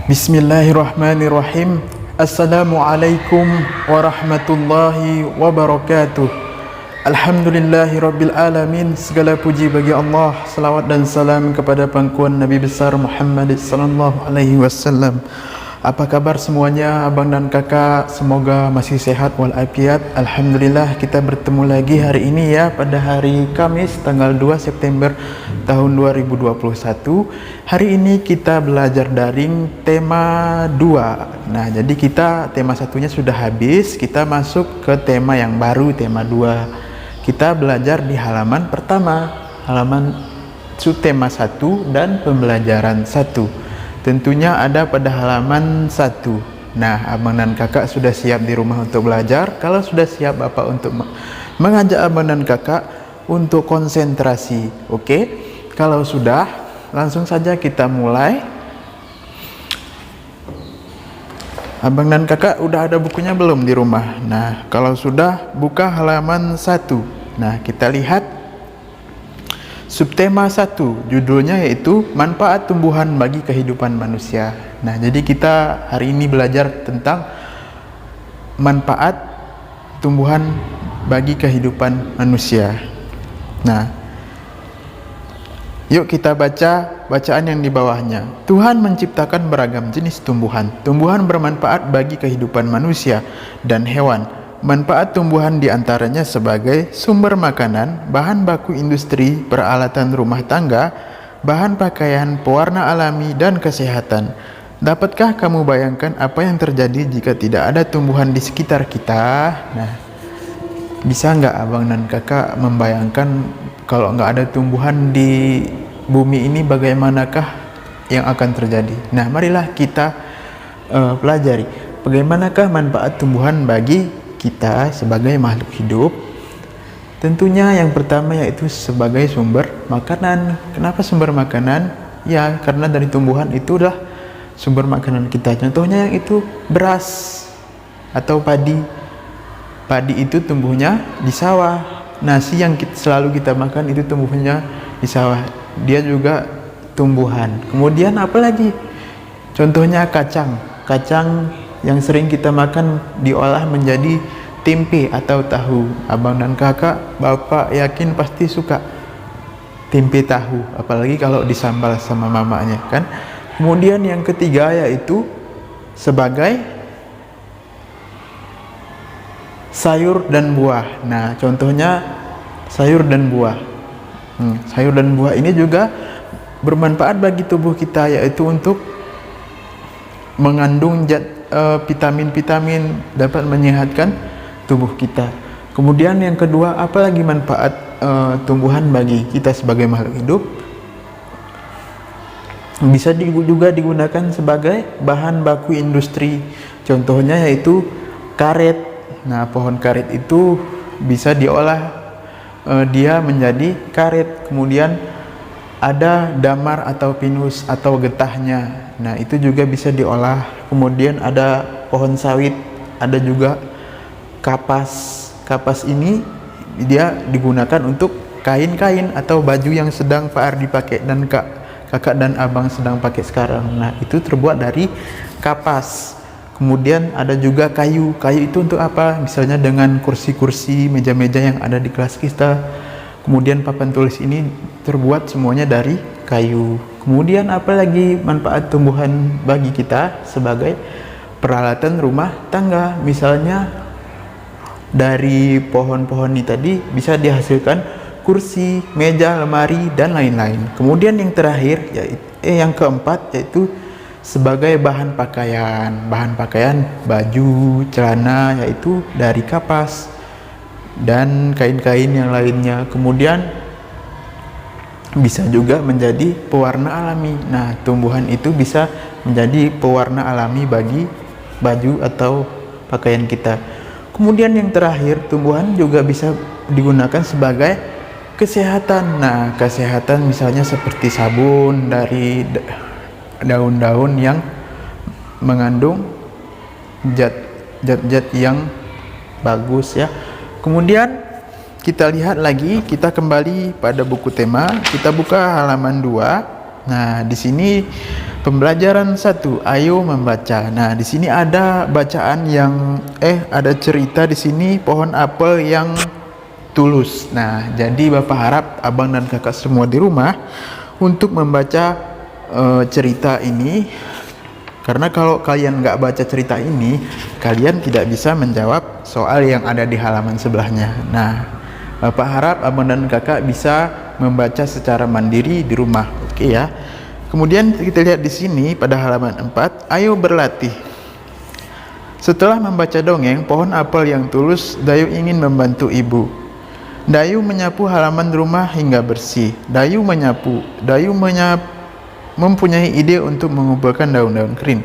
Bismillahirrahmanirrahim. Assalamualaikum warahmatullahi wabarakatuh. Alhamdulillahirabbil alamin. Segala puji bagi Allah, selawat dan salam kepada pangkuan Nabi besar Muhammad sallallahu alaihi wasallam. Apa kabar semuanya, abang dan kakak? Semoga masih sehat walafiat. Alhamdulillah, kita bertemu lagi hari ini ya, pada hari Kamis tanggal 2 September tahun 2021. Hari ini kita belajar daring tema 2. Nah, jadi kita tema satunya sudah habis, kita masuk ke tema yang baru, tema 2. Kita belajar di halaman pertama, halaman subtema 1 dan pembelajaran 1. Tentunya ada pada halaman 1. Nah, abang dan kakak sudah siap di rumah untuk belajar. Kalau sudah siap, Bapak untuk mengajak abang dan kakak untuk konsentrasi. Oke? Kalau sudah, langsung saja kita mulai. Abang dan kakak udah ada bukunya belum di rumah? Nah, kalau sudah, buka halaman 1. Nah, kita lihat subtema 1, judulnya yaitu manfaat tumbuhan bagi kehidupan manusia. Nah, jadi kita hari ini belajar tentang manfaat tumbuhan bagi kehidupan manusia. Nah, yuk kita baca bacaan yang di bawahnya. Tuhan menciptakan beragam jenis tumbuhan. Tumbuhan bermanfaat bagi kehidupan manusia dan hewan. Manfaat tumbuhan diantaranya sebagai sumber makanan, bahan baku industri, peralatan rumah tangga, bahan pakaian, pewarna alami, dan kesehatan. Dapatkah kamu bayangkan apa yang terjadi jika tidak ada tumbuhan di sekitar kita? Nah, bisa nggak abang dan kakak membayangkan kalau nggak ada tumbuhan di bumi ini, bagaimanakah yang akan terjadi? Nah, marilah kita pelajari bagaimanakah manfaat tumbuhan bagi kita sebagai makhluk hidup. Tentunya yang pertama yaitu sebagai sumber makanan. Kenapa sumber makanan? Ya, karena dari tumbuhan itulah sumber makanan kita. Contohnya yang itu beras atau padi. Padi itu tumbuhnya di sawah. Nasi yang selalu kita makan itu tumbuhnya di sawah. Dia juga tumbuhan. Kemudian apa lagi? Contohnya kacang. Kacang yang sering kita makan diolah menjadi tempe atau tahu. Abang dan kakak, bapak yakin pasti suka tempe tahu, apalagi kalau disambal sama mamanya kan. Kemudian yang ketiga yaitu sebagai sayur dan buah. Nah, contohnya sayur dan buah. Sayur dan buah ini juga bermanfaat bagi tubuh kita, yaitu untuk mengandung vitamin-vitamin, dapat menyehatkan tubuh kita. Kemudian yang kedua, apalagi manfaat tumbuhan bagi kita sebagai makhluk hidup? Bisa juga digunakan sebagai bahan baku industri. Contohnya yaitu karet. Nah, pohon karet itu bisa diolah dia menjadi karet. Kemudian ada damar atau pinus atau getahnya. Nah, itu juga bisa diolah. Kemudian ada pohon sawit, ada juga kapas. Kapas ini dia digunakan untuk kain-kain atau baju yang sedang Pak Ardi pakai dan kakak dan abang sedang pakai sekarang. Nah, itu terbuat dari kapas. Kemudian ada juga kayu. Kayu itu untuk apa? Misalnya dengan kursi-kursi, meja-meja yang ada di kelas kita. Kemudian papan tulis ini terbuat semuanya dari kayu. Kemudian apalagi manfaat tumbuhan bagi kita sebagai peralatan rumah tangga. Misalnya dari pohon-pohon ini tadi bisa dihasilkan kursi, meja, lemari, dan lain-lain. Kemudian yang terakhir yang keempat yaitu sebagai bahan pakaian. Bahan pakaian baju, celana, yaitu dari kapas dan kain-kain yang lainnya. Kemudian bisa juga menjadi pewarna alami. Nah, tumbuhan itu bisa menjadi pewarna alami bagi baju atau pakaian kita. Kemudian yang terakhir, tumbuhan juga bisa digunakan sebagai kesehatan. Nah, kesehatan misalnya seperti sabun dari daun-daun yang mengandung zat-zat yang bagus ya. Kemudian kita lihat lagi, kita kembali pada buku tema, kita buka halaman 2. Nah, di sini pembelajaran 1, ayo membaca. Nah, di sini ada bacaan yang ada cerita di sini pohon apel yang tulus. Nah, jadi Bapak harap abang dan kakak semua di rumah untuk membaca cerita ini, karena kalau kalian nggak baca cerita ini, kalian tidak bisa menjawab soal yang ada di halaman sebelahnya. Nah, Bapak harap abang dan kakak bisa membaca secara mandiri di rumah. Oke ya. Kemudian kita lihat di sini pada halaman 4, ayo berlatih. Setelah membaca dongeng pohon apel yang tulus, Dayu ingin membantu ibu. Dayu menyapu halaman rumah hingga bersih. Dayu mempunyai ide untuk mengumpulkan daun-daun kering.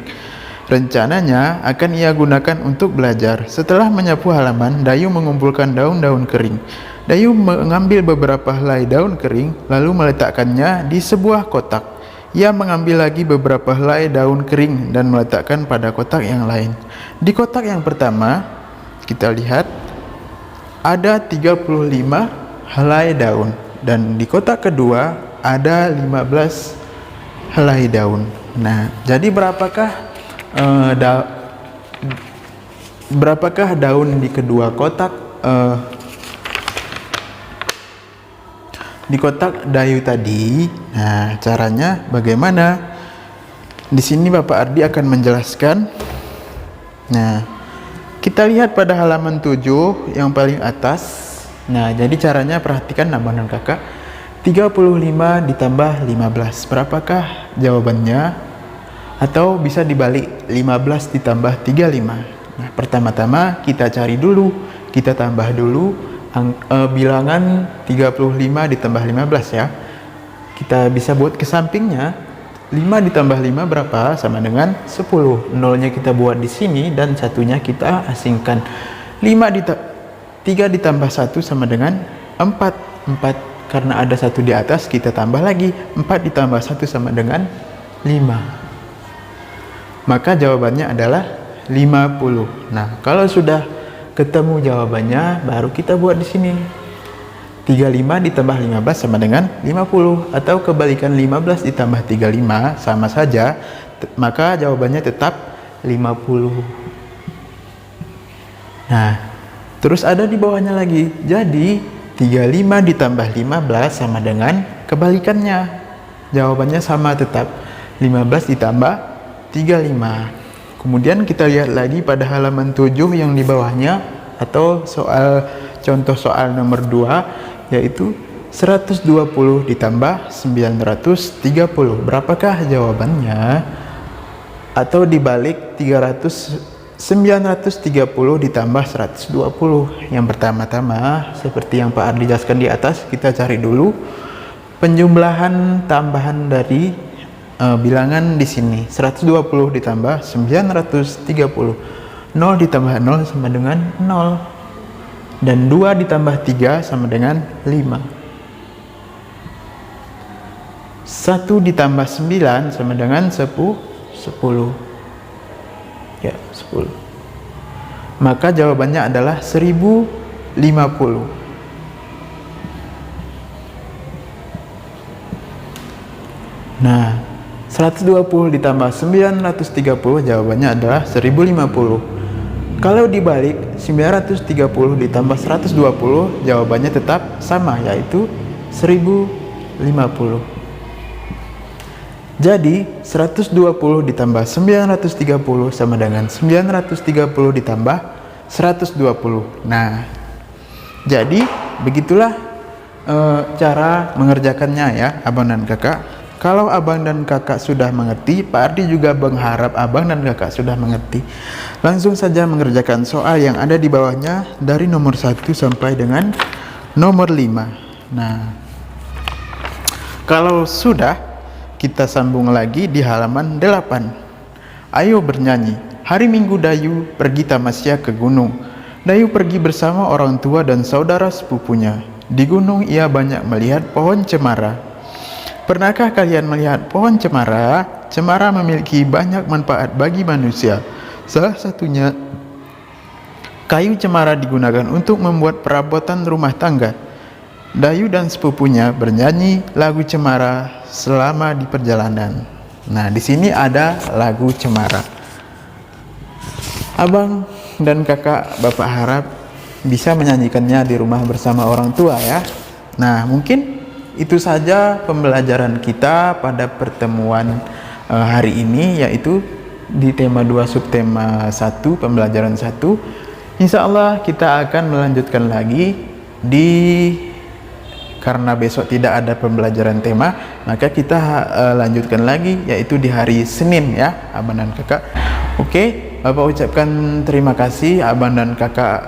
Rencananya akan ia gunakan untuk belajar. Setelah menyapu halaman, Dayu mengumpulkan daun-daun kering. Dayu mengambil beberapa helai daun kering, lalu meletakkannya di sebuah kotak. Ia mengambil lagi beberapa helai daun kering dan meletakkan pada kotak yang lain. Di kotak yang pertama, kita lihat ada 35 helai daun, dan di kotak kedua ada 15 helai daun. Nah, jadi berapakah daun di kedua kotak di kotak Dayu tadi? Nah, caranya bagaimana? Di sini Bapak Ardi akan menjelaskan. Nah, kita lihat pada halaman 7 yang paling atas. Nah, jadi caranya perhatikan abang dan kakak. 35 ditambah 15. Berapakah jawabannya? Atau bisa dibalik, 15 ditambah 35. Nah, pertama-tama kita cari dulu, kita tambah dulu bilangan 35 ditambah 15 ya. Kita bisa buat ke sampingnya. 5 ditambah 5 berapa? Sama dengan 10. Nolnya kita buat di sini dan satunya kita asingkan. 3 ditambah 1 sama dengan 4. 4 karena ada 1 di atas, kita tambah lagi. 4 ditambah 1 sama dengan 5. Maka jawabannya adalah 50. Nah, kalau sudah ketemu jawabannya, baru kita buat di sini. 35 ditambah 15 sama dengan 50, atau kebalikan 15 ditambah 35 sama saja, maka jawabannya tetap 50. Nah, terus ada di bawahnya lagi. Jadi 35 ditambah 15 sama dengan kebalikannya. Jawabannya sama tetap 15 ditambah 35. Kemudian kita lihat lagi pada halaman 7 yang di bawahnya, atau contoh soal nomor 2, yaitu 120 ditambah 930. Berapakah jawabannya? Atau dibalik 930 ditambah 120. Yang pertama-tama, seperti yang Pak Ardi jelaskan di atas, kita cari dulu penjumlahan tambahan dari bilangan di sini. 120 ditambah 930. 0 ditambah 0 sama dengan 0. Dan 2 ditambah 3 sama dengan 5. 1 ditambah 9 sama dengan 10. Ya, 10. Maka jawabannya adalah 1050. Nah, 120 ditambah 930 jawabannya adalah 1050. Kalau dibalik 930 ditambah 120 jawabannya tetap sama, yaitu 1050. Jadi 120 ditambah 930 sama dengan 930 ditambah 120. Nah, jadi begitulah cara mengerjakannya ya abang dan kakak. Kalau abang dan kakak sudah mengerti, Pak Ardi juga mengharap abang dan kakak sudah mengerti. Langsung saja mengerjakan soal yang ada di bawahnya dari nomor 1 sampai dengan nomor 5. Nah, kalau sudah, kita sambung lagi di halaman 8. Ayo bernyanyi. Hari Minggu Dayu pergi tamasya ke gunung. Dayu pergi bersama orang tua dan saudara sepupunya. Di gunung ia banyak melihat pohon cemara. Pernahkah kalian melihat pohon cemara? Cemara memiliki banyak manfaat bagi manusia. Salah satunya, kayu cemara digunakan untuk membuat perabotan rumah tangga. Dayu dan sepupunya bernyanyi lagu cemara selama di perjalanan. Nah, di sini ada lagu Cemara. Abang dan kakak Bapak harap bisa menyanyikannya di rumah bersama orang tua ya. Nah, mungkin itu saja pembelajaran kita pada pertemuan hari ini, yaitu di tema 2 subtema 1 pembelajaran 1. Insya Allah kita akan melanjutkan lagi karena besok tidak ada pembelajaran tema, maka kita lanjutkan lagi yaitu di hari Senin ya, abang dan kakak. Oke, Bapak ucapkan terima kasih, abang dan kakak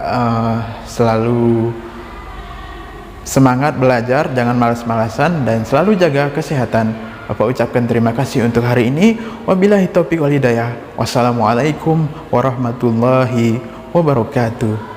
selalu semangat belajar, jangan malas-malasan dan selalu jaga kesehatan. Bapak ucapkan terima kasih untuk hari ini. Wabillahi taufiq wal hidayah. Wassalamualaikum warahmatullahi wabarakatuh.